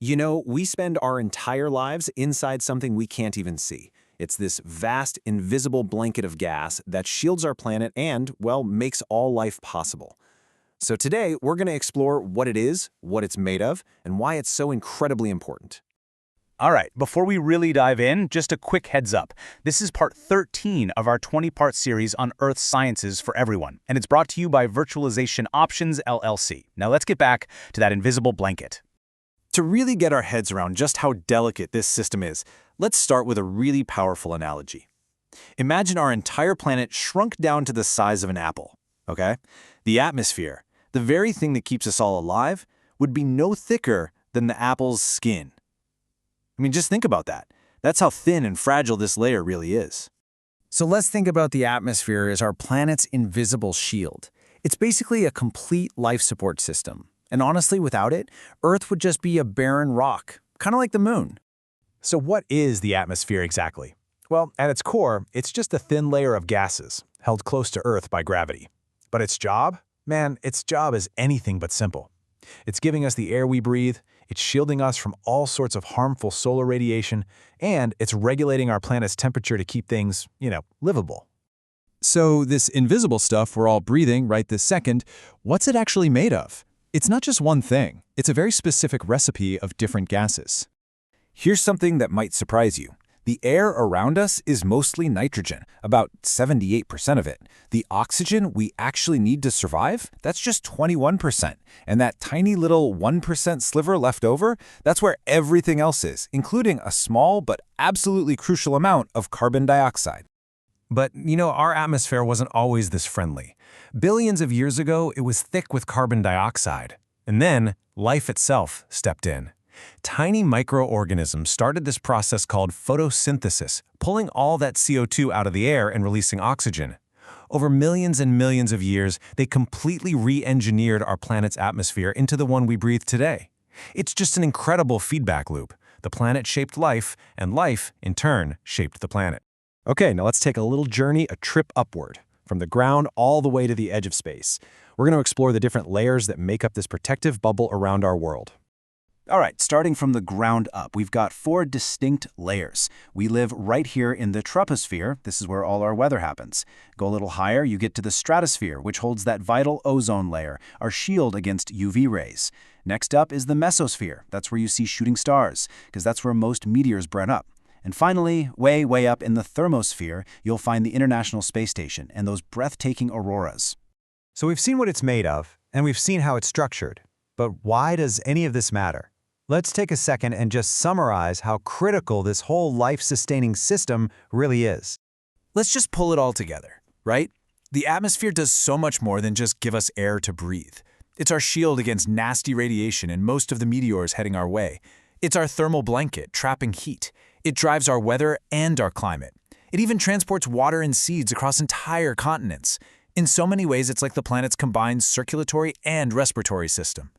You know, we spend our entire lives inside something we can't even see. It's this vast, invisible blanket of gas that shields our planet and, well, makes all life possible. So today, we're going to explore what it is, what it's made of, and why it's so incredibly important. All right, before we really dive in, just a quick heads up. This is part 13 of our 20-part series on Earth sciences for everyone, and it's brought to you by Virtualization Options LLC. Now let's get back to that invisible blanket. To really get our heads around just how delicate this system is, let's start with a really powerful analogy. Imagine our entire planet shrunk down to the size of an apple, okay? The atmosphere, the very thing that keeps us all alive, would be no thicker than the apple's skin. I mean, just think about that. That's how thin and fragile this layer really is. So let's think about the atmosphere as our planet's invisible shield. It's basically a complete life support system. And honestly, without it, Earth would just be a barren rock, kind of like the moon. So what is the atmosphere exactly? Well, at its core, it's just a thin layer of gases, held close to Earth by gravity. But its job? Man, its job is anything but simple. It's giving us the air we breathe, it's shielding us from all sorts of harmful solar radiation, and it's regulating our planet's temperature to keep things, livable. So this invisible stuff we're all breathing right this second, what's it actually made of? It's not just one thing. It's a very specific recipe of different gases. Here's something that might surprise you. The air around us is mostly nitrogen, about 78% of it. The oxygen we actually need to survive, that's just 21%. And that tiny little 1% sliver left over, that's where everything else is, including a small but absolutely crucial amount of carbon dioxide. But, our atmosphere wasn't always this friendly. Billions of years ago, it was thick with carbon dioxide. And then, life itself stepped in. Tiny microorganisms started this process called photosynthesis, pulling all that CO2 out of the air and releasing oxygen. Over millions and millions of years, they completely re-engineered our planet's atmosphere into the one we breathe today. It's just an incredible feedback loop. The planet shaped life, and life, in turn, shaped the planet. Okay, now let's take a little journey, a trip upward, from the ground all the way to the edge of space. We're going to explore the different layers that make up this protective bubble around our world. All right, starting from the ground up, we've got 4 distinct layers. We live right here in the troposphere. This is where all our weather happens. Go a little higher, you get to the stratosphere, which holds that vital ozone layer, our shield against UV rays. Next up is the mesosphere. That's where you see shooting stars, because that's where most meteors burn up. And finally, way, way up in the thermosphere, you'll find the International Space Station and those breathtaking auroras. So we've seen what it's made of, and we've seen how it's structured. But why does any of this matter? Let's take a second and just summarize how critical this whole life-sustaining system really is. Let's just pull it all together, right? The atmosphere does so much more than just give us air to breathe. It's our shield against nasty radiation and most of the meteors heading our way. It's our thermal blanket, trapping heat. It drives our weather and our climate. It even transports water and seeds across entire continents. In so many ways, it's like the planet's combined circulatory and respiratory system.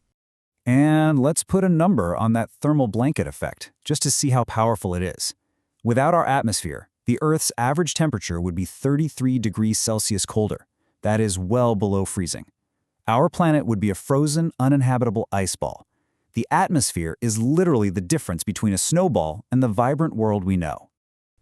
And let's put a number on that thermal blanket effect, just to see how powerful it is. Without our atmosphere, the Earth's average temperature would be 33 degrees Celsius colder. That is well below freezing. Our planet would be a frozen, uninhabitable ice ball. The atmosphere is literally the difference between a snowball and the vibrant world we know.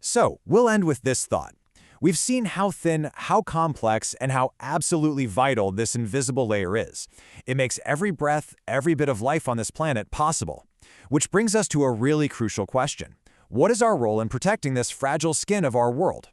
So, we'll end with this thought. We've seen how thin, how complex, and how absolutely vital this invisible layer is. It makes every breath, every bit of life on this planet possible. Which brings us to a really crucial question. What is our role in protecting this fragile skin of our world?